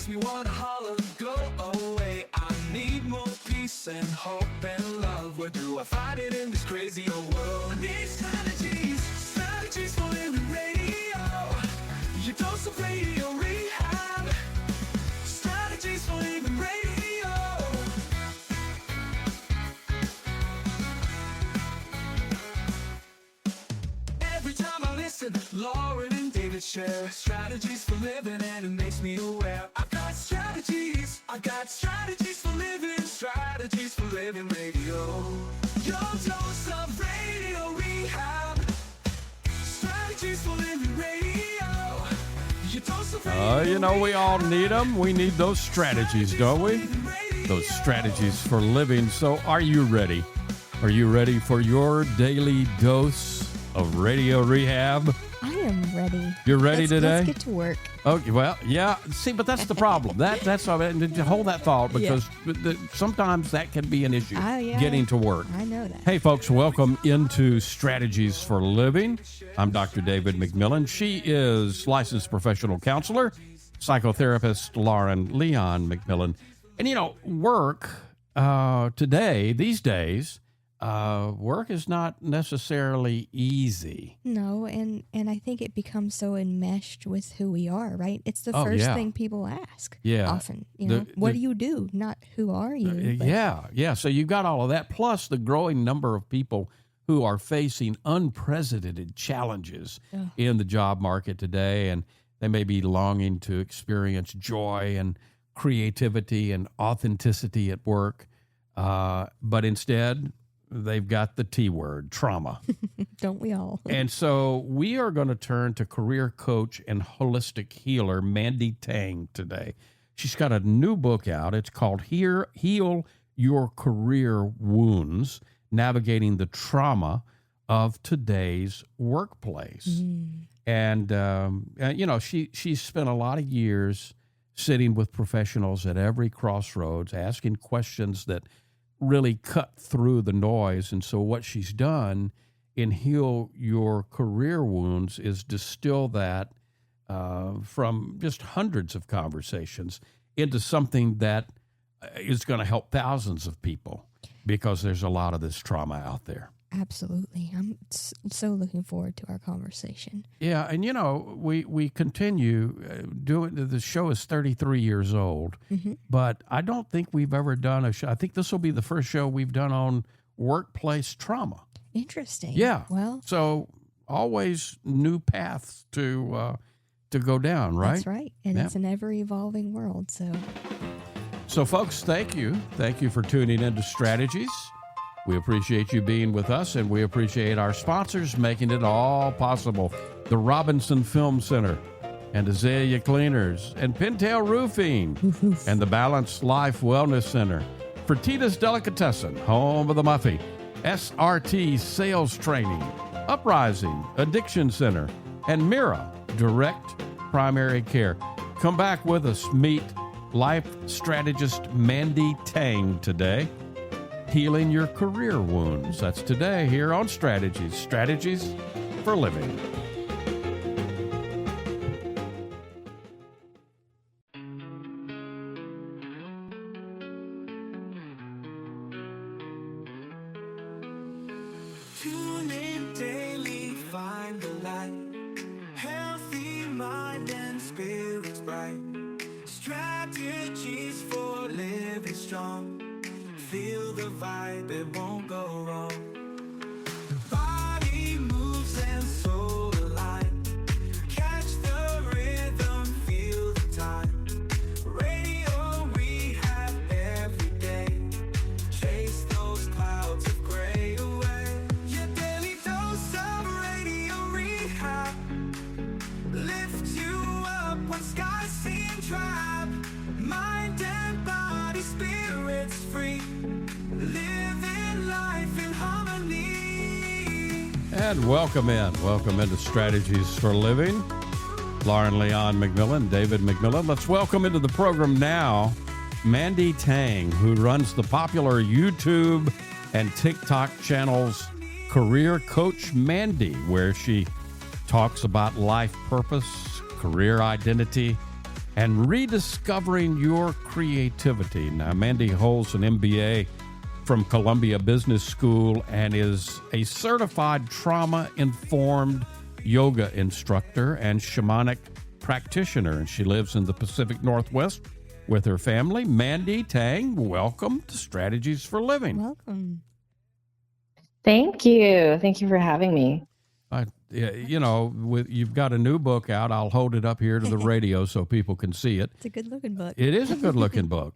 makes me wanna holler, go away. I need more peace and hope and love. Where do I find it in this crazy old world? I need strategies, strategies for living radio. Your dose of radio rehab. Strategies for living radio. Every time I listen, Lauren and David share strategies for living, and it makes me aware. I've got strategies for living, strategies for living radio. Your dose of radio rehab. Strategies for living radio. Your dose of radio You know, we all need them. We need those strategies, don't we? Those strategies for living. So are you ready? Are you ready for your daily dose of radio rehab? I am ready. You're ready today? Let's get to work. Okay, well, yeah. See, but that's the problem. That's hold that thought, because sometimes that can be an issue. Getting to work. I know that. Hey, folks, welcome into Strategies for Living. I'm Dr. David McMillan. She is licensed professional counselor, psychotherapist Lauren Leon McMillan. And, you know, work today, these days, work is not necessarily easy. No, and I think it becomes so enmeshed with who we are, right? It's the first thing people ask. Yeah. Often, you know, what do you do? Not who are you? Yeah. So you've got all of that, plus the growing number of people who are facing unprecedented challenges in the job market today, and they may be longing to experience joy and creativity and authenticity at work, but instead they've got the T word, trauma. Don't we all? And so we are going to turn to career coach and holistic healer Mandy Tang today. She's got a new book out. It's called Heal Your Career Wounds, Navigating the Trauma of Today's Workplace. And, you know, she's spent a lot of years sitting with professionals at every crossroads, asking questions that really cut through the noise. And so what she's done in Heal Your Career Wounds is distill that from just hundreds of conversations into something that is going to help thousands of people, because there's a lot of this trauma out there. Absolutely. I'm so looking forward to our conversation. Yeah, and you know, we continue doing, the show is 33 years old, but I don't think we've ever done a show. I think this will be the first show we've done on workplace trauma. Interesting. Yeah. Well, so always new paths to go down, right? That's right. And it's an ever-evolving world, So folks, thank you. Thank you for tuning into Strategies. We appreciate you being with us, and we appreciate our sponsors making it all possible. The Robinson Film Center, and Azalea Cleaners, and Pintail Roofing, and the Balanced Life Wellness Center. Fertitta's Delicatessen, home of the Muffy. SRT Sales Training, Uprising Addiction Center, and Mira Direct Primary Care. Come back with us. Meet life strategist Mandy Tang today. Healing Your Career Wounds. That's today here on Strategies. Strategies for Living. Tune in daily, find the light. Healthy mind and spirits bright. Strategies for living strong. Feel the vibe, it won't go wrong. Body moves and soul align. Catch the rhythm, feel the time. Radio rehab every day. Chase those clouds of gray away. Your daily dose of radio rehab. Lift you up when skies seem trapped. Mind and body, spirits free. Living life in harmony. And welcome into Strategies for Living. Lauren Leon McMillan, David McMillan. Let's welcome into the program now Mandy Tang, who runs the popular YouTube and TikTok channels Career Coach Mandy, where she talks about life purpose, career identity, and rediscovering your creativity. Now, Mandy holds an MBA from Columbia Business School and is a certified trauma-informed yoga instructor and shamanic practitioner, and she lives in the Pacific Northwest with her family. Mandy Tang, welcome to Strategies for Living. Welcome. Thank you. Thank you for having me. You've got a new book out. I'll hold it up here to the radio so people can see it. It's a good-looking book. It is a good-looking book.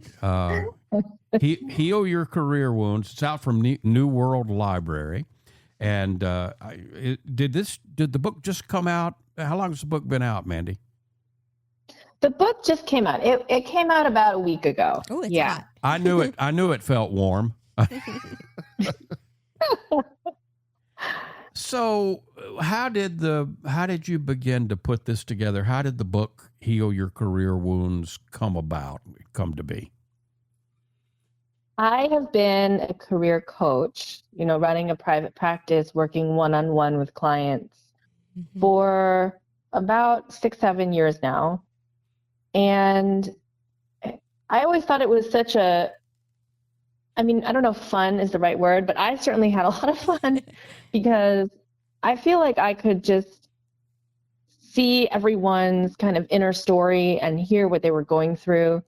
Heal Your Career Wounds. It's out from New World Library. And did the book just come out? How long has the book been out, Mandy? The book just came out. It came out about a week ago. Oh, it's hot. I knew it. I knew it felt warm. So, how did you begin to put this together? How did the book Heal Your Career Wounds come to be? I have been a career coach, running a private practice, working one-on-one with clients for about 6-7 years now. And I always thought it was I don't know if fun is the right word, but I certainly had a lot of fun because I feel like I could just see everyone's kind of inner story and hear what they were going through.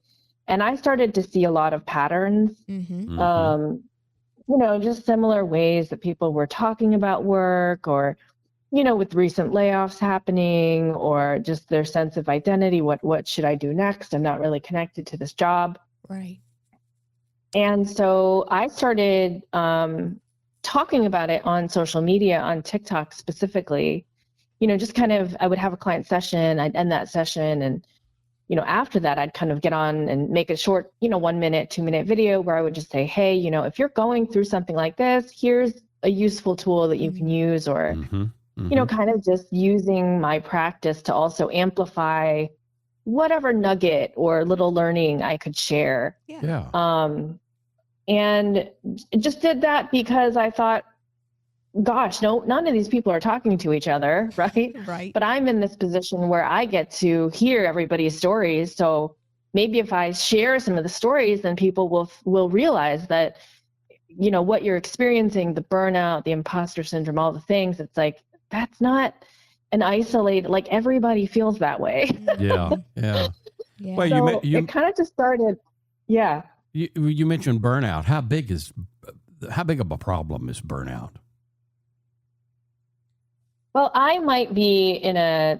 And I started to see a lot of patterns, just similar ways that people were talking about work or, with recent layoffs happening or just their sense of identity. What should I do next? I'm not really connected to this job. Right. And so I started talking about it on social media, on TikTok specifically, just kind of, I would have a client session, I'd end that session. And, after that, I'd kind of get on and make a short, 1 minute, 2 minute video where I would just say, hey, if you're going through something like this, here's a useful tool that you can use, or, kind of just using my practice to also amplify whatever nugget or little learning I could share. Yeah. And just did that because I thought, gosh, none of these people are talking to each other, right? Right. But I'm in this position where I get to hear everybody's stories. So maybe if I share some of the stories, then people will realize that, what you're experiencing, the burnout, the imposter syndrome, all the things, it's like, that's not an isolated, like everybody feels that way. Yeah. Well, so it kind of just started. Yeah. You mentioned burnout. How big of a problem is burnout? Well, I might be in a,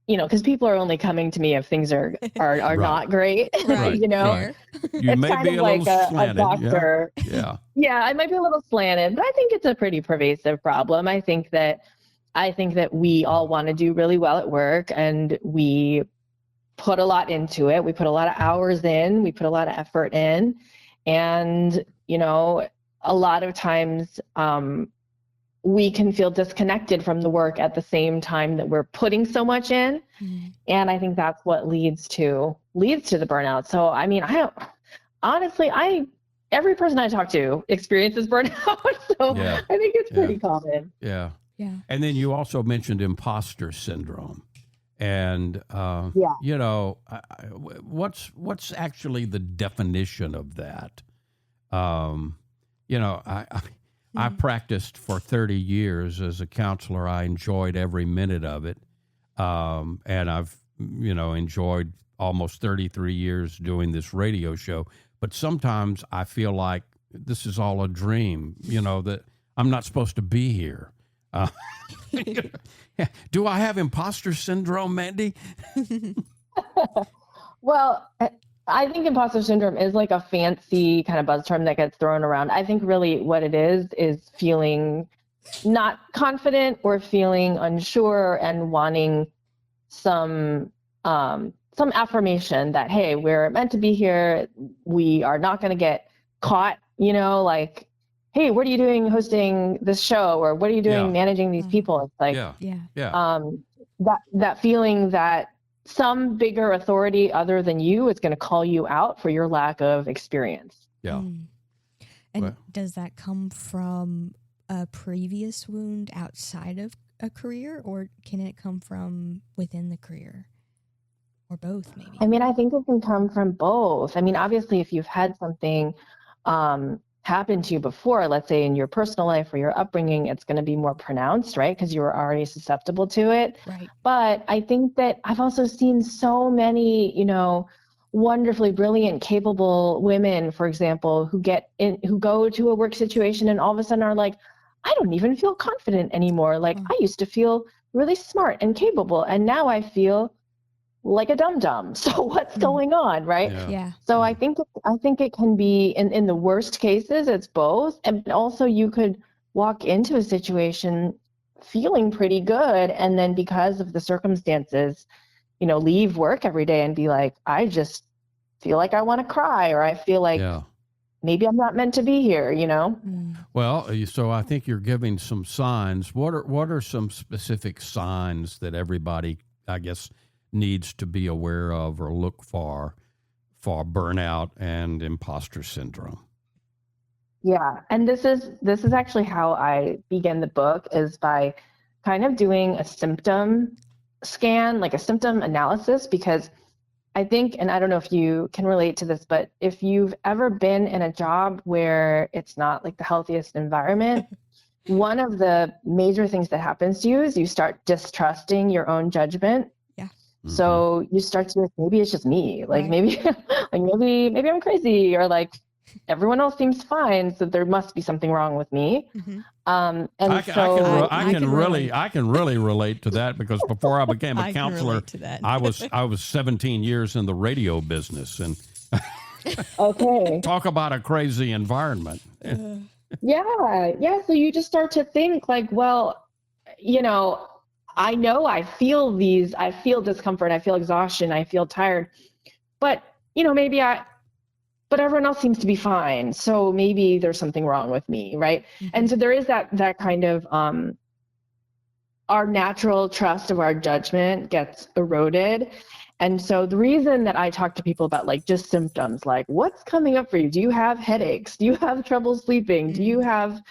because people are only coming to me if things are right. Not great. Right. Right. You it's may kind be of like a doctor. Yeah. Yeah, I might be a little slanted, but I think it's a pretty pervasive problem. I think that we all want to do really well at work, and we put a lot into it. We put a lot of hours in, we put a lot of effort in, and, a lot of times we can feel disconnected from the work at the same time that we're putting so much in. And I think that's what leads to the burnout. So, every person I talk to experiences burnout. So I think it's pretty common. Yeah. Yeah. And then you also mentioned imposter syndrome. And, what's actually the definition of that? I practiced for 30 years as a counselor. I enjoyed every minute of it. And I've, enjoyed almost 33 years doing this radio show. But sometimes I feel like this is all a dream, that I'm not supposed to be here. Do I have imposter syndrome, Mandy? Well, I think imposter syndrome is like a fancy kind of buzz term that gets thrown around. I think really what it is feeling not confident or feeling unsure and wanting some affirmation that, hey, we're meant to be here. We are not going to get caught, like, hey, what are you doing hosting this show? Or what are you doing managing these people? It's like, that feeling that some bigger authority other than you is going to call you out for your lack of experience. Yeah. And does that come from a previous wound outside of a career, or can it come from within the career? or both maybe? I mean, I think it can come from both. I mean, obviously, if you've had something happen to you before, let's say in your personal life or your upbringing, it's going to be more pronounced, right? Because you were already susceptible to it. Right. But I think that I've also seen so many, wonderfully brilliant, capable women, for example, who go to a work situation and all of a sudden are like, I don't even feel confident anymore. Like I used to feel really smart and capable, and now I feel like a dum-dum. So what's going on, right? Yeah. So I think it can be in the worst cases, it's both. And also you could walk into a situation feeling pretty good, and then because of the circumstances, leave work every day and be like, I just feel like I want to cry, or I feel like maybe I'm not meant to be here, Well, so I think you're giving some signs. What are some specific signs that everybody, I guess, needs to be aware of or look for burnout and imposter syndrome? Yeah, and this is actually how I begin the book, is by kind of doing a symptom scan, like a symptom analysis, because I think, and I don't know if you can relate to this, but if you've ever been in a job where it's not like the healthiest environment, one of the major things that happens to you is you start distrusting your own judgment. Yeah. So you start to, maybe it's just me, like maybe I'm crazy, or like everyone else seems fine, so there must be something wrong with me. And I can really relate to that, because before I became a counselor, I was 17 years in the radio business, and okay, talk about a crazy environment. Yeah. So you just start to think like, well, I know I feel discomfort, I feel exhaustion, I feel tired, but but everyone else seems to be fine. So maybe there's something wrong with me, right? And so there is that kind of, our natural trust of our judgment gets eroded. And so the reason that I talk to people about like just symptoms, like what's coming up for you? Do you have headaches? Do you have trouble sleeping? Do you have,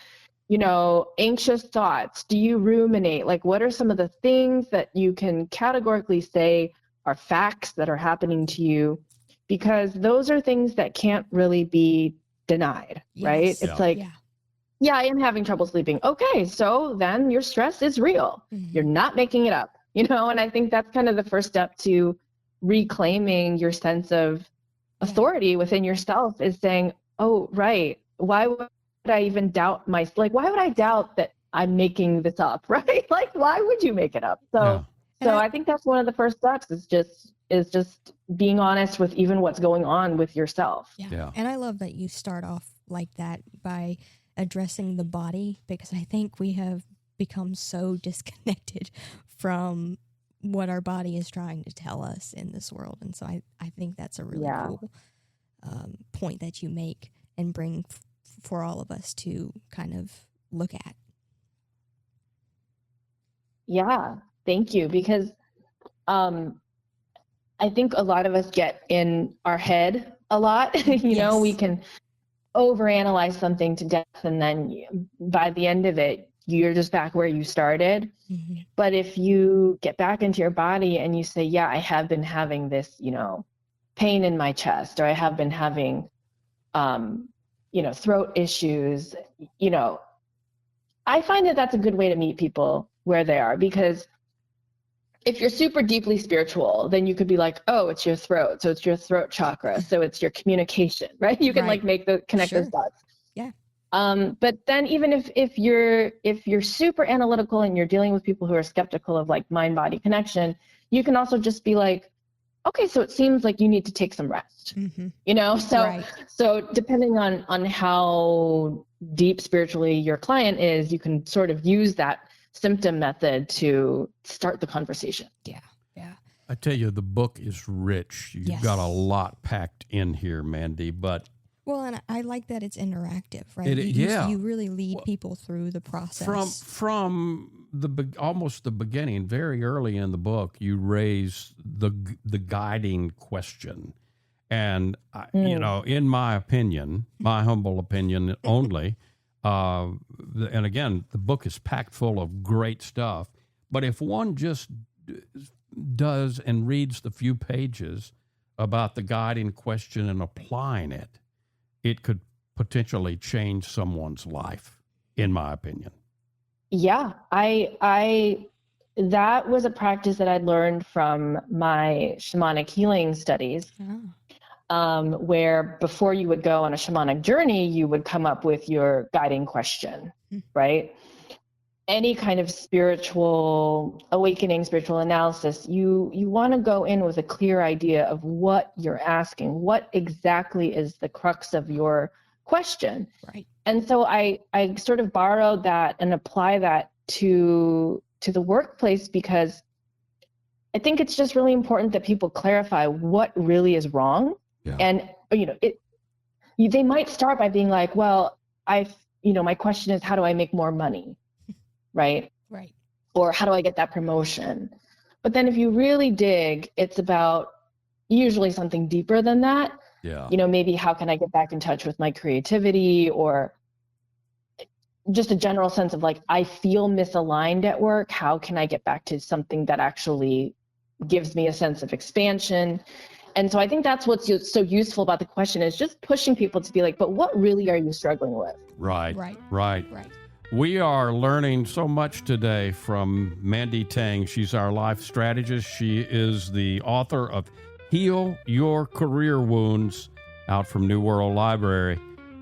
anxious thoughts? Do you ruminate? Like what are some of the things that you can categorically say are facts that are happening to you? Because those are things that can't really be denied, right? It's like, I am having trouble sleeping. Okay, so then your stress is real. You're not making it up, and I think that's kind of the first step to reclaiming your sense of authority within yourself, is saying, oh, right, why would I even doubt why would I doubt that I'm making this up, right? Like, why would you make it up? So I think that's one of the first steps, is just being honest with even what's going on with yourself. Yeah. And I love that you start off like that by addressing the body, because I think we have become so disconnected from what our body is trying to tell us in this world. And so I think that's a really cool point that you make and bring for all of us to kind of look at. Yeah, thank you. Because I think a lot of us get in our head a lot. We can overanalyze something to death, and then by the end of it, you're just back where you started. But if you get back into your body and you say, yeah, I have been having this, pain in my chest, or I have been having, throat issues, I find that that's a good way to meet people where they are, because if you're super deeply spiritual, then you could be like, oh, it's your throat. So it's your throat chakra. So it's your communication, right? You can connect those dots. Yeah. But then even if you're super analytical and you're dealing with people who are skeptical of like mind-body connection, you can also just be like, okay, so it seems like you need to take some rest, So depending on how deep spiritually your client is, you can sort of use that symptom method to start the conversation. Yeah. I tell you, the book is rich. You've got a lot packed in here, Mandy, but... Well, and I like that it's interactive, right? You really lead people through the process. From almost the beginning, very early in the book, you raise the guiding question. And, in my opinion, my humble opinion only, and again, the book is packed full of great stuff. But if one just does and reads the few pages about the guiding question and applying it, it could potentially change someone's life, in my opinion. Yeah, I that was a practice that I learned from my shamanic healing studies, where before you would go on a shamanic journey, you would come up with your guiding question, right? Any kind of spiritual awakening, spiritual analysis, you want to go in with a clear idea of what you're asking, what exactly is the crux of your question. Right. And so I sort of borrowed that and apply that to the workplace, because I think it's just really important that people clarify what really is wrong. Yeah. And, they might start by being like, well, my question is, how do I make more money? Right? Right. Or how do I get that promotion? But then if you really dig, it's about usually something deeper than that. Yeah. Maybe how can I get back in touch with my creativity, or just a general sense of like, I feel misaligned at work. How can I get back to something that actually gives me a sense of expansion? And so I think that's what's so useful about the question, is just pushing people to be like, but what really are you struggling with? Right. Right. Right. Right. We are learning so much today from Mandy Tang. She's our life strategist. She is the author of Heal Your Career Wounds, out from New World Library.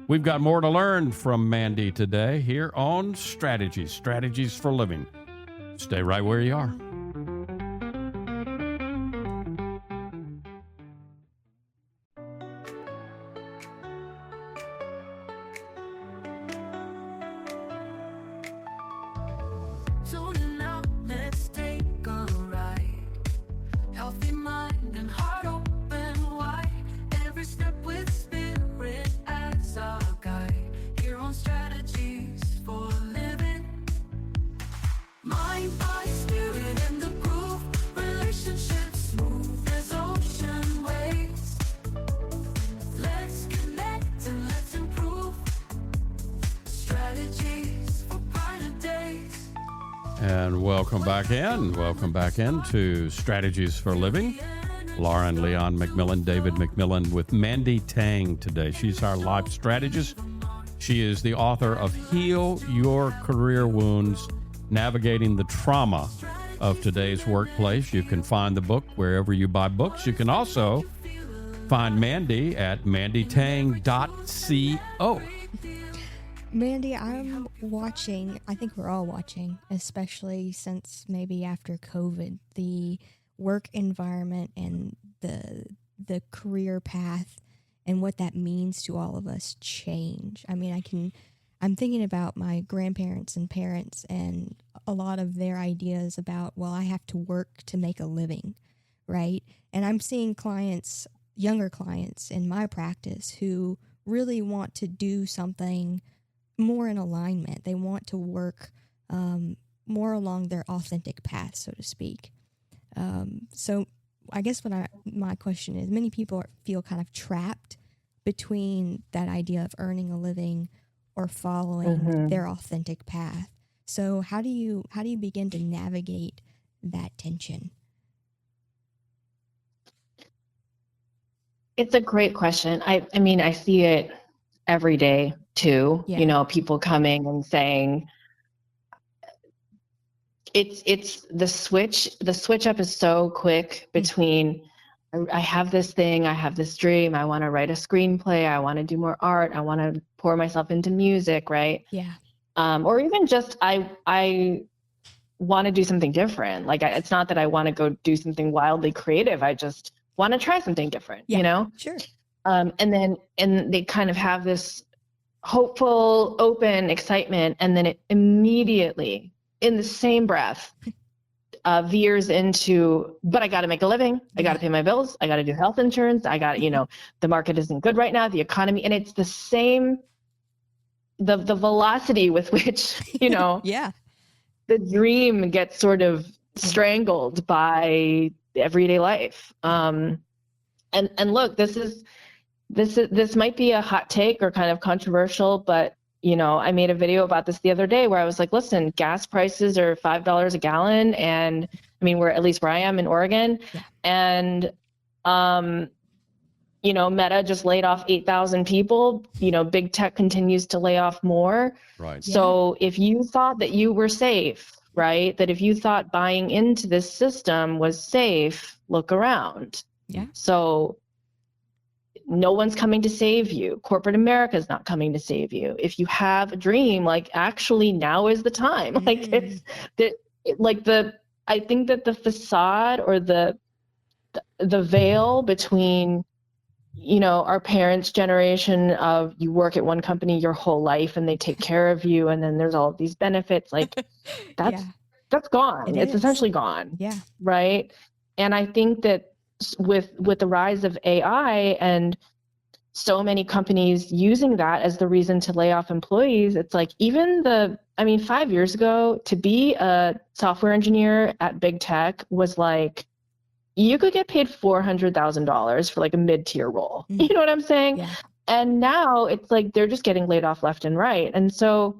We've got more to learn from Mandy today here on Strategies for Living. Stay right where you are. Tuning out, let's take a ride. Healthy mind and heart open wide. Every step with spirit as our guide. Here on Strategies for Living. Mind, body, spirit in the groove. Relationships smooth as ocean waves. Let's connect and let's improve. Strategies for brighter days. And welcome back in. Welcome back into Strategies for Living. Lauren Leon McMillan, David McMillan with Mandy Tang today. She's our life strategist. She is the author of Heal Your Career Wounds, Navigating the Trauma of Today's Workplace. You can find the book wherever you buy books. You can also find Mandy at mandytang.co. Mandy, I'm watching, I think we're all watching, especially since maybe after COVID, the work environment and the career path and what that means to all of us change. I mean, I'm thinking about my grandparents and parents and a lot of their ideas about, well, I have to work to make a living, right? And I'm seeing clients, younger clients in my practice, who really want to do something more in alignment. They want to work more along their authentic path, so to speak. So I guess my question is, many people feel kind of trapped between that idea of earning a living or following their authentic path. So how do you begin to navigate that tension? It's a great question. I mean, I see it every day too. Yeah. People coming and saying, it's the switch up is so quick between, I have this thing, I have this dream, I want to write a screenplay, I want to do more art, I want to pour myself into music, right? Yeah. Or even just, I want to do something different. Like, it's not that I want to go do something wildly creative. I just want to try something different, Sure. And they kind of have this hopeful, open excitement, and then it immediately, in the same breath, veers into, but I got to make a living. I got to pay my bills. I got to do health insurance. I got, the market isn't good right now, the economy. And it's the same, the velocity with which, Yeah. the dream gets sort of strangled by everyday life. And look, this might be a hot take or kind of controversial, but I made a video about this the other day where I was like, listen, gas prices are $5 a gallon and I mean, we're at least where I am in Oregon, and Meta just laid off 8,000 people. Big tech continues to lay off more. Right. So if you thought that you were safe, right, that if you thought buying into this system was safe, look around. Yeah. So no one's coming to save you. Corporate America is not coming to save you. If you have a dream, like, actually now is the time. Like, I think that the facade or the veil between, our parents' generation of you work at one company your whole life and they take care of you, and then there's all of these benefits, like that's gone. It's essentially gone. Yeah. Right. And I think that with the rise of AI and so many companies using that as the reason to lay off employees, it's like, 5 years ago, to be a software engineer at big tech was like, you could get paid $400,000 for like a mid-tier role. You know what I'm saying? Yeah. And now it's like they're just getting laid off left and right. And so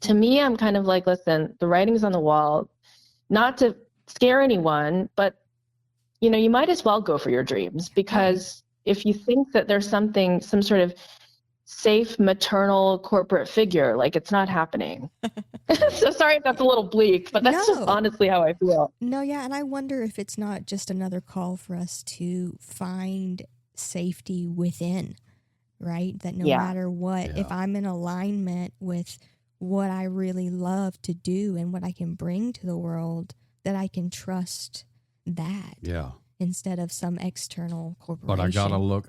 to me, I'm kind of like, listen, the writing's on the wall, not to scare anyone, but you might as well go for your dreams, because if you think that there's some sort of safe maternal corporate figure, like, it's not happening. So sorry if that's a little bleak, but that's just honestly how I feel. No, yeah. And I wonder if it's not just another call for us to find safety within, right? That no matter what, if I'm in alignment with what I really love to do and what I can bring to the world, that I can trust that. Yeah. Instead of some external corporation. But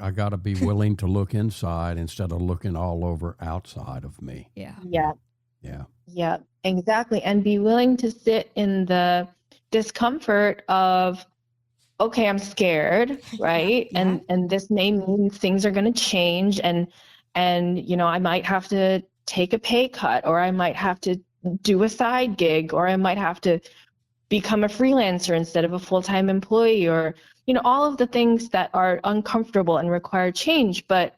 I gotta be willing to look inside instead of looking all over outside of me. Yeah. Yeah. Yeah. Yeah, exactly. And be willing to sit in the discomfort of, okay, I'm scared, right? Yeah. And this may mean things are going to change, and I might have to take a pay cut, or I might have to do a side gig, or I might have to become a freelancer instead of a full-time employee, or all of the things that are uncomfortable and require change. But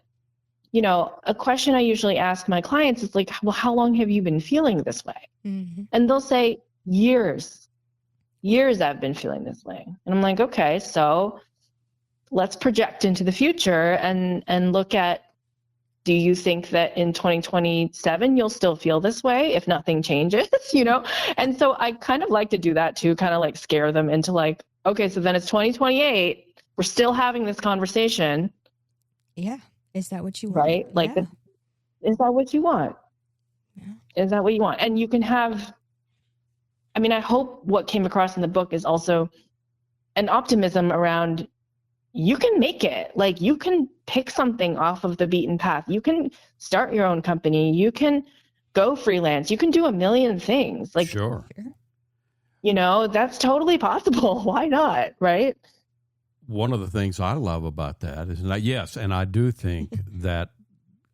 a question I usually ask my clients is like, well, how long have you been feeling this way? Mm-hmm. And they'll say, years I've been feeling this way. And I'm like, okay, so let's project into the future and look at, do you think that in 2027 you'll still feel this way if nothing changes? And so I kind of like to do that too, kind of like scare them into like, okay, so then it's 2028, we're still having this conversation. Yeah. Is that what you want? Right? Like, is that what you want? Yeah. Is that what you want? And you can have, I hope what came across in the book is also an optimism around, you can make it. Like, you can pick something off of the beaten path. You can start your own company. You can go freelance. You can do a million things. Like, sure. That's totally possible. Why not? Right? One of the things I love about that is that, yes, and I do think that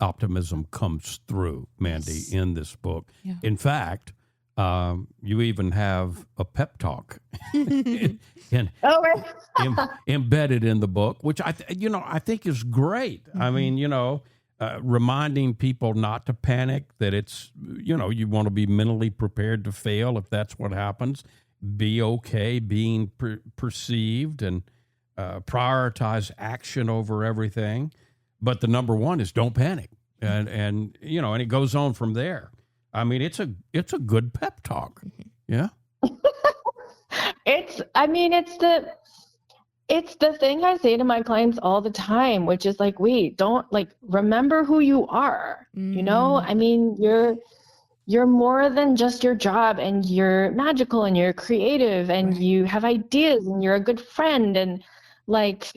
optimism comes through, Mandy, in this book. Yeah. In fact, you even have a pep talk embedded in the book, which I think is great. Mm-hmm. I mean, reminding people not to panic, that it's, you want to be mentally prepared to fail if that's what happens. Be okay being perceived, and prioritize action over everything. But the number one is don't panic. And it goes on from there. I mean, it's a good pep talk. Yeah. It's the thing I say to my clients all the time, which is like, wait, don't, like, remember who you are. I mean, you're more than just your job, and you're magical, and you're creative, and you have ideas, and you're a good friend. And like,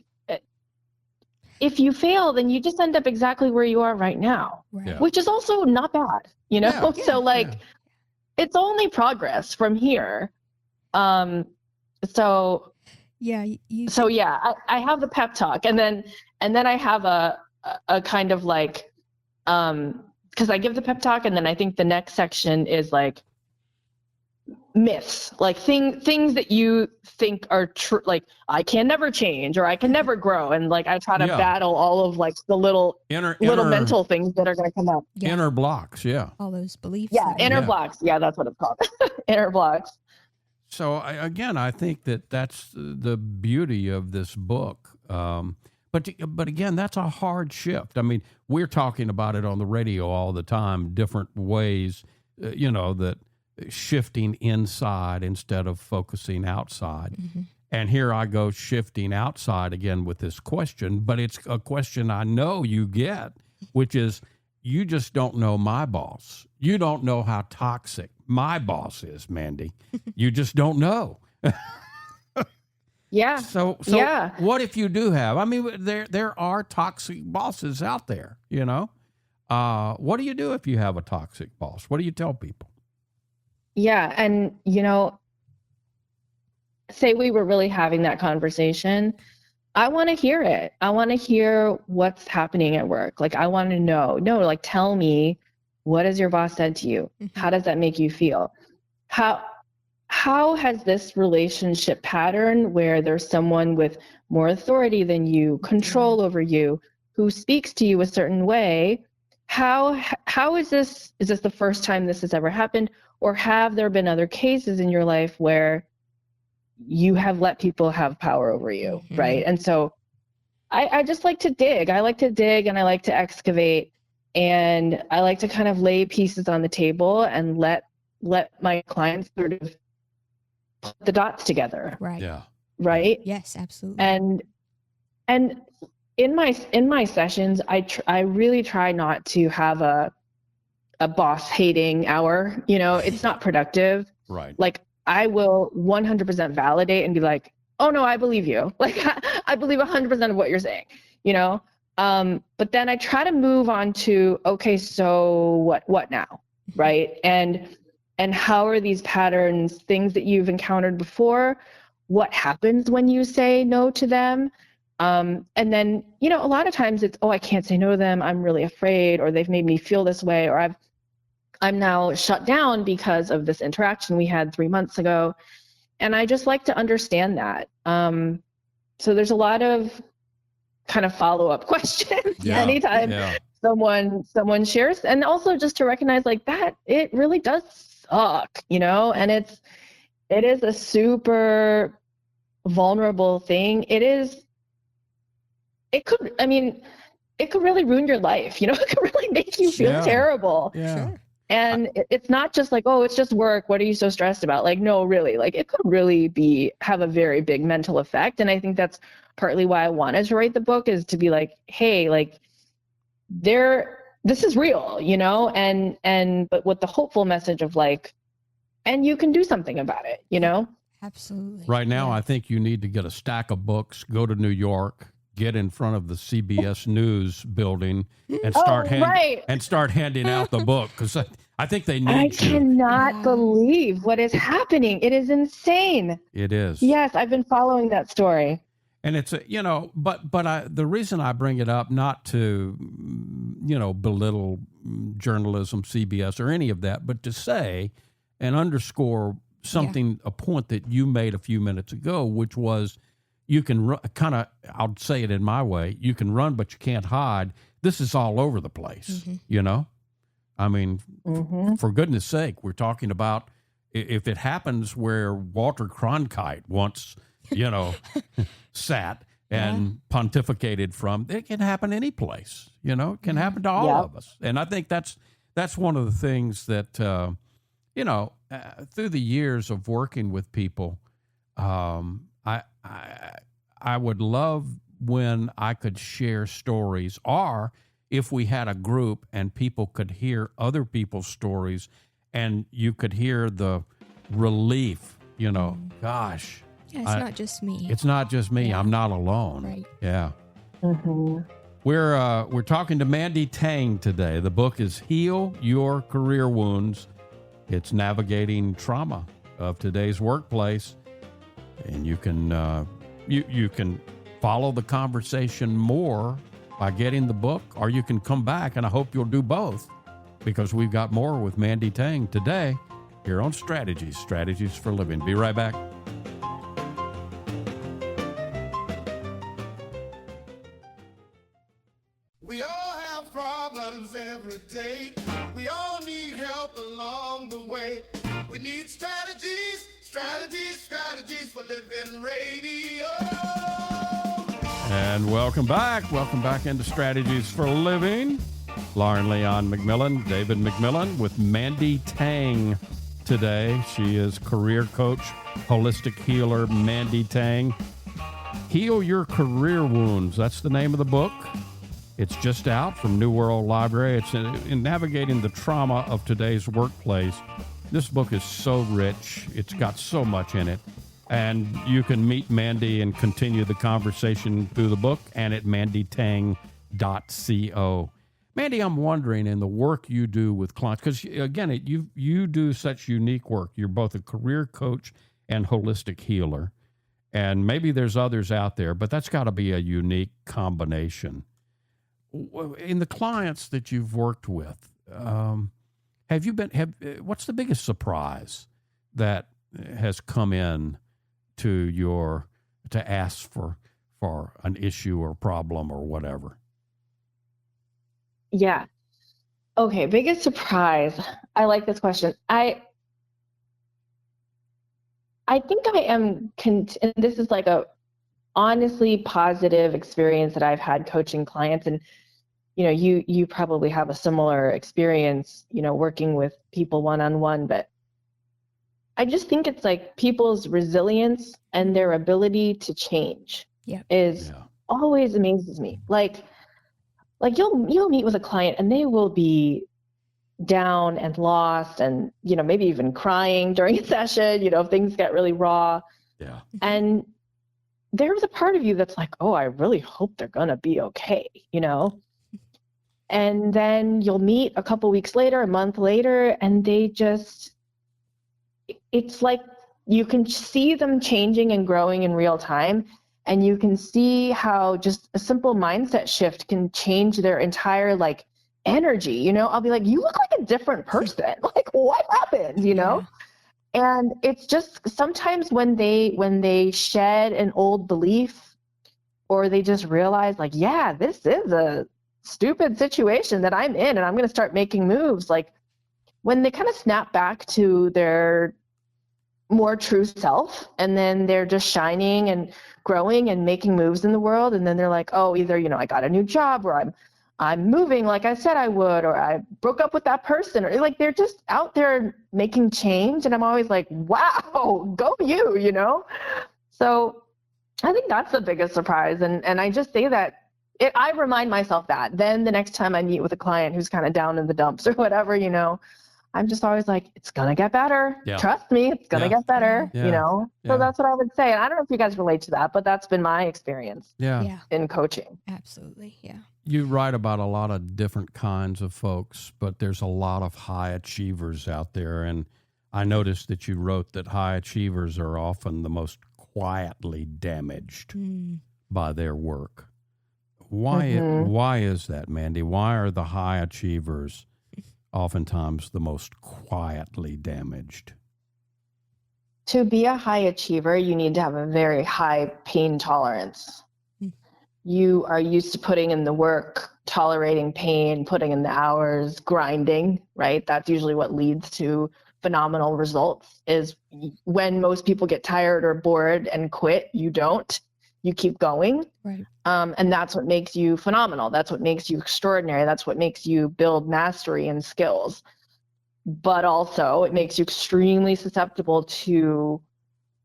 if you fail, then you just end up exactly where you are right now, which is also not bad, So it's only progress from here. I have the pep talk, and then I have a kind of like, because I give the pep talk, and then I think the next section is like myths, like things that you think are true, like I can never change, or I can never grow, and like I try to battle all of like the little mental things that are going to come up. Inner blocks, all those beliefs. Inner blocks. Yeah, that's what it's called. Inner blocks. So again, I think that's the beauty of this book. But again, that's a hard shift. I mean, we're talking about it on the radio all the time, different ways, that shifting inside instead of focusing outside. Mm-hmm. And here I go shifting outside again with this question, but it's a question I know you get, which is, you just don't know my boss. You don't know how toxic my boss is, Mandy. You just don't know. Yeah. So yeah. What if you do have? I mean, there are toxic bosses out there, What do you do if you have a toxic boss? What do you tell people? Yeah. And, say we were really having that conversation. I want to hear it. I want to hear what's happening at work. Like, I want to know. No, like, tell me, what has your boss said to you? Mm-hmm. How does that make you feel? How has this relationship pattern where there's someone with more authority than you, control over you, who speaks to you a certain way? How is this the first time this has ever happened? Or have there been other cases in your life where you have let people have power over you, mm-hmm. right? And so I just like to dig. I like to dig and I like to excavate, and I like to kind of lay pieces on the table and let my clients sort of put the dots together. Right. Yeah. Right. Yes, absolutely. And in my sessions, I really try not to have a boss hating hour. It's not productive. Right. Like, I will 100% validate and be like, oh no, I believe you. Like, I believe 100% of what you're saying, but then I try to move on to, okay, so what now? Right. And how are these patterns, things that you've encountered before? What happens when you say no to them? And then, a lot of times it's, oh, I can't say no to them. I'm really afraid, or they've made me feel this way, or I'm now shut down because of this interaction we had 3 months ago. And I just like to understand that. So there's a lot of kind of follow-up questions anytime someone shares. And also just to recognize, like, that it really does suck, and it is a super vulnerable thing. It could really ruin your life. It could really make you feel terrible. Yeah. Sure. And it's not just like, oh, it's just work. What are you so stressed about? Like, no, really, like, it could really have a very big mental effect. And I think that's partly why I wanted to write the book, is to be like, hey, like, this is real, but with the hopeful message of, like, and you can do something about it, Absolutely. Right now, Yeah. I think you need to get a stack of books, go to New York, get in front of the CBS News building, and start handing out the book, because I think they need I you. cannot believe what is happening. It is insane. It is. Yes, I've been following that story. And it's the reason I bring it up, not to belittle journalism, CBS, or any of that, but to say and underscore something, a point that you made a few minutes ago, which was, you can I'll say it in my way, you can run, but you can't hide. This is all over the place, I mean, for goodness sake, we're talking about, if it happens where Walter Cronkite once, sat and pontificated from, it can happen any place, it can happen to all of us. And I think that's one of the things that, through the years of working with people, I would love when I could share stories, or if we had a group and people could hear other people's stories, and you could hear the relief, gosh. Yeah, it's not just me. It's not just me. Yeah. I'm not alone. Right. Yeah. We're talking to Mandy Tang today. The book is Heal Your Career Wounds. It's navigating trauma of today's workplace, and you can you can follow the conversation more by getting the book, or you can come back, and I hope you'll do both, because we've got more with Mandy Tang today here on Strategies for Living. Be right back. We all have problems every day. We all need help along the way. We need strategies Strategies for living radio. And welcome back. Welcome back into Strategies for Living. Lauren Leon McMillan, David McMillan with Mandy Tang today. She is career coach, holistic healer, Mandy Tang. Heal Your Career Wounds. That's the name of the book. It's just out from New World Library. It's in navigating the trauma of today's workplace. This book is so rich. It's got so much in it. And you can meet Mandy and continue the conversation through the book and at mandytang.co. Mandy, I'm wondering, in the work you do with clients, because again, you do such unique work. You're both a career coach and holistic healer. And maybe there's others out there, but that's got to be a unique combination. In the clients that you've worked with, what's the biggest surprise that has come in to ask for an issue or problem or whatever? Yeah. Okay. Biggest surprise. I like this question. I think I am, and this is like a honestly positive experience that I've had coaching clients. And, you probably have a similar experience, working with people one-on-one, but I just think it's like people's resilience and their ability to change always amazes me. Like you'll meet with a client and they will be down and lost and, maybe even crying during a session, if things get really raw. Yeah. And there's a part of you that's like, oh, I really hope they're going to be okay, And then you'll meet a couple weeks later, a month later, and it's like you can see them changing and growing in real time. And you can see how just a simple mindset shift can change their entire energy. I'll be like, you look like a different person. Like, what happened? And it's just sometimes when they shed an old belief, or they just realize this is a stupid situation that I'm in and I'm going to start making moves. Like when they kind of snap back to their more true self, and then they're just shining and growing and making moves in the world. And then they're like, oh, either, I got a new job, or I'm moving like I said I would, or I broke up with that person, or they're just out there making change. And I'm always like, wow, go you, So I think that's the biggest surprise. And I just say that I remind myself that then the next time I meet with a client who's kind of down in the dumps or whatever, I'm just always like, it's going to get better. Yeah. Trust me, it's going to get better, Yeah. So that's what I would say. And I don't know if you guys relate to that, but that's been my experience in coaching. Absolutely. Yeah. You write about a lot of different kinds of folks, but there's a lot of high achievers out there. And I noticed that you wrote that high achievers are often the most quietly damaged by their work. Why is that, Mandy? Why are the high achievers oftentimes the most quietly damaged? To be a high achiever, you need to have a very high pain tolerance. You are used to putting in the work, tolerating pain, putting in the hours, grinding, right? That's usually what leads to phenomenal results. Is when most people get tired or bored and quit, you don't. You keep going. Right. And that's what makes you phenomenal. That's what makes you extraordinary. That's what makes you build mastery and skills. But also it makes you extremely susceptible to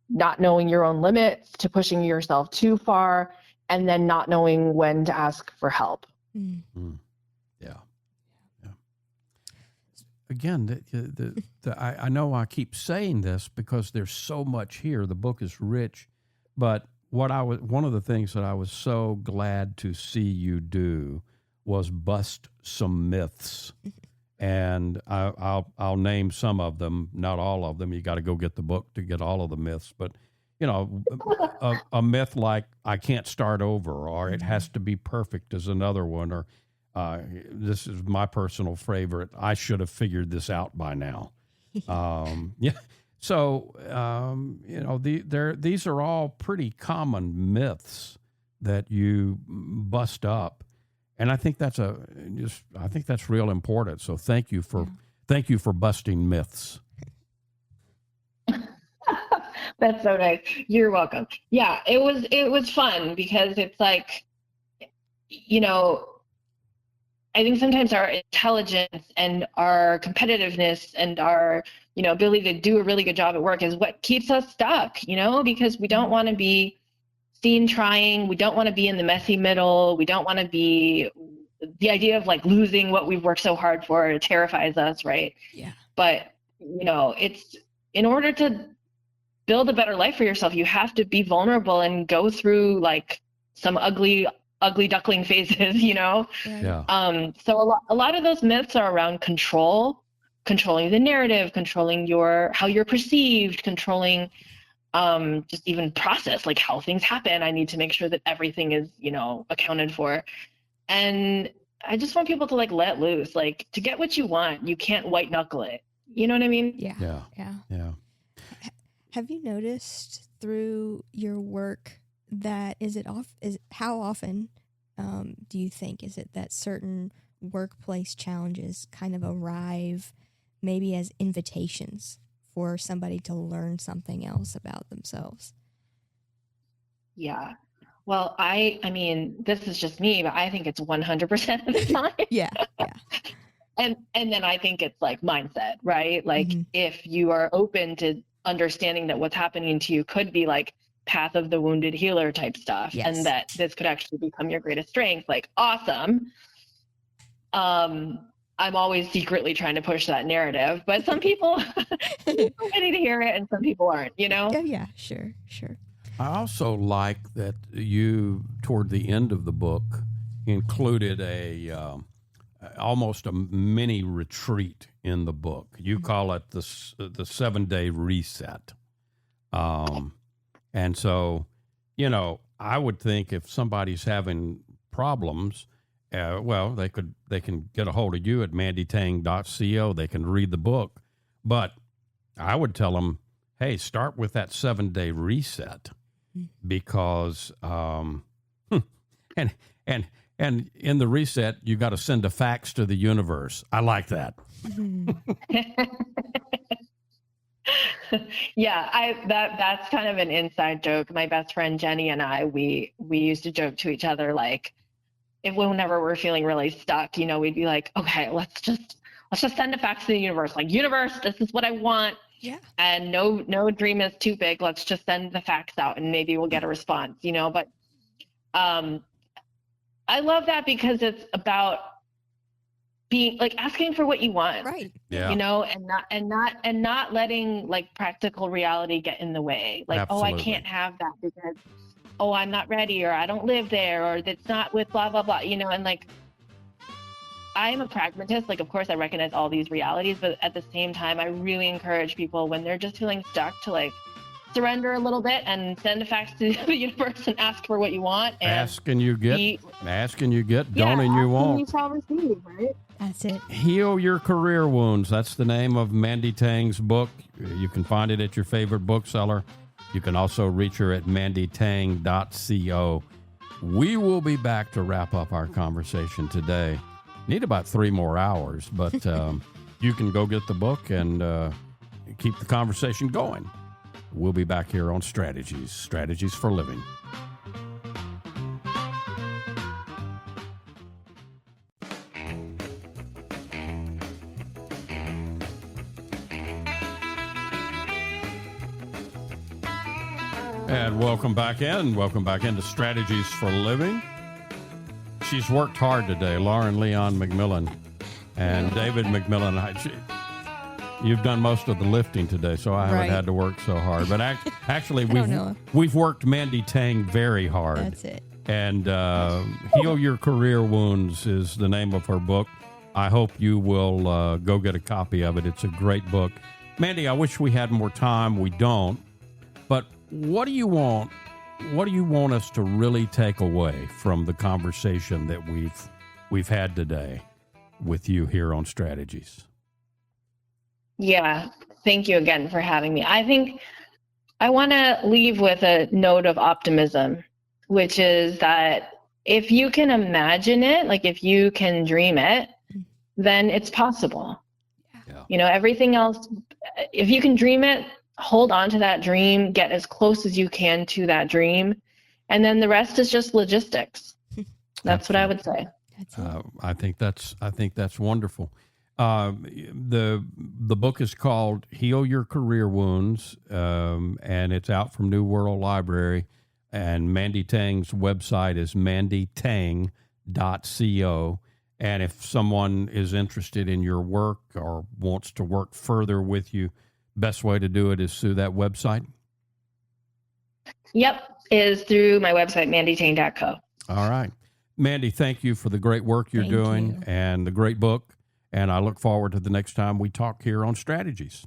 not knowing your own limits, to pushing yourself too far, and then not knowing when to ask for help. Yeah. Again, I know I keep saying this because there's so much here. The book is rich, but one of the things that I was so glad to see you do was bust some myths, and I'll name some of them, not all of them. You got to go get the book to get all of the myths, but a myth like I can't start over, or it has to be perfect is another one, or this is my personal favorite, I should have figured this out by now. So, these are all pretty common myths that you bust up, and I think that's real important. So, thank you for busting myths. That's so nice. You're welcome. Yeah, it was fun because it's like, you know, I think sometimes our intelligence and our competitiveness and our, ability to do a really good job at work is what keeps us stuck, because we don't want to be seen trying. We don't want to be in the messy middle. We don't want to be, the idea of like losing what we've worked so hard for, it terrifies us, right? Yeah. But, it's in order to build a better life for yourself, you have to be vulnerable and go through like some ugly duckling phases, Right. Yeah. So a lot of those myths are around controlling the narrative, controlling how you're perceived, controlling just even process, like how things happen. I need to make sure that everything is, accounted for. And I just want people to like let loose, like to get what you want, you can't white knuckle it. You know what I mean? Yeah. Yeah. Yeah. Yeah. Have you noticed through your work that how often do you think is it that certain workplace challenges kind of arrive maybe as invitations for somebody to learn something else about themselves? Yeah. Well, I mean, this is just me, but I think it's 100% of the time. Yeah. Yeah. And then I think it's like mindset, right? Like if you are open to understanding that what's happening to you could be like path of the wounded healer type stuff, Yes. and that this could actually become your greatest strength, like awesome. I'm always secretly trying to push that narrative, but some people are ready to hear it and some people aren't, Yeah, sure. I also like that you, toward the end of the book, included almost a mini retreat in the book. You call it the 7-day reset. And so, I would think if somebody's having problems, they can get a hold of you at mandytang.co. They can read the book, but I would tell them, hey, start with that 7-day reset, because and in the reset you got to send a fax to the universe. I like that. Yeah, that's kind of an inside joke. My best friend Jenny and I, we used to joke to each other, like whenever we're feeling really stuck, we'd be like, okay, let's just send a fax to the universe. Like, universe, this is what I want. Yeah. And no dream is too big. Let's just send the fax out and maybe we'll get a response, But I love that because it's about being like asking for what you want. Right. Yeah. And not letting like practical reality get in the way. Like, Absolutely. Oh, I can't have that because I'm not ready, or I don't live there, or that's not with blah blah blah, and like I'm a pragmatist. Like, of course, I recognize all these realities, but at the same time, I really encourage people when they're just feeling stuck to like surrender a little bit and send a fax to the universe and ask for what you want. And ask and you get, don't and you won't. You shall receive, right? That's it. Heal Your Career Wounds. That's the name of Mandy Tang's book. You can find it at your favorite bookseller. You can also reach her at mandytang.co. We will be back to wrap up our conversation today. Need about 3 more hours, but you can go get the book and keep the conversation going. We'll be back here on Strategies for Living. And welcome back into Strategies for Living. She's worked hard today, Lauren Leon McMillan and David McMillan. You've done most of the lifting today, so I haven't had to work so hard. But actually, we've worked Mandy Tang very hard. That's it. And Heal Your Career Wounds is the name of her book. I hope you will go get a copy of it. It's a great book. Mandy, I wish we had more time. We don't. But what do you want? What do you want us to really take away from the conversation that we've had today with you here on Strategies? Yeah, thank you again for having me. I think I want to leave with a note of optimism, which is that if you can imagine it, like if you can dream it, then it's possible. Yeah. Everything else, if you can dream it, hold on to that dream, get as close as you can to that dream. And then the rest is just logistics. That's what I would say. That's it. I think that's wonderful. The book is called Heal Your Career Wounds, and it's out from New World Library. And Mandy Tang's website is mandytang.co. And if someone is interested in your work or wants to work further with you, best way to do it is through that website? Yep, is through my website, mandytang.co. All right. Mandy, thank you for the great work you're doing and the great book. And I look forward to the next time we talk here on Strategies.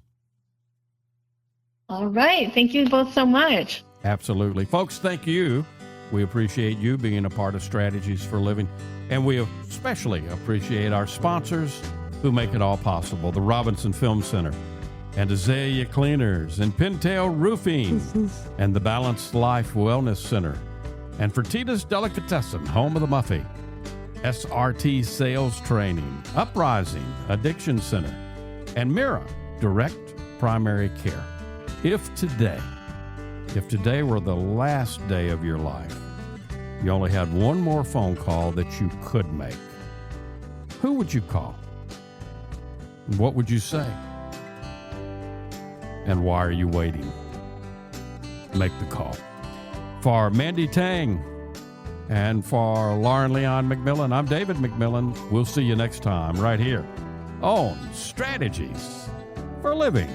All right. Thank you both so much. Absolutely. Folks, thank you. We appreciate you being a part of Strategies for Living. And we especially appreciate our sponsors who make it all possible. The Robinson Film Center and Azalea Cleaners and Pintail Roofing and the Balanced Life Wellness Center. And Fertitta's Delicatessen, home of the Muffy. SRT Sales Training, Uprising Addiction Center, and Mira Direct Primary Care. If today were the last day of your life, you only had one more phone call that you could make, who would you call? What would you say? And why are you waiting? Make the call. For Mandy Tang, and for Lauren Leon McMillan, I'm David McMillan. We'll see you next time right here on Strategies for Living.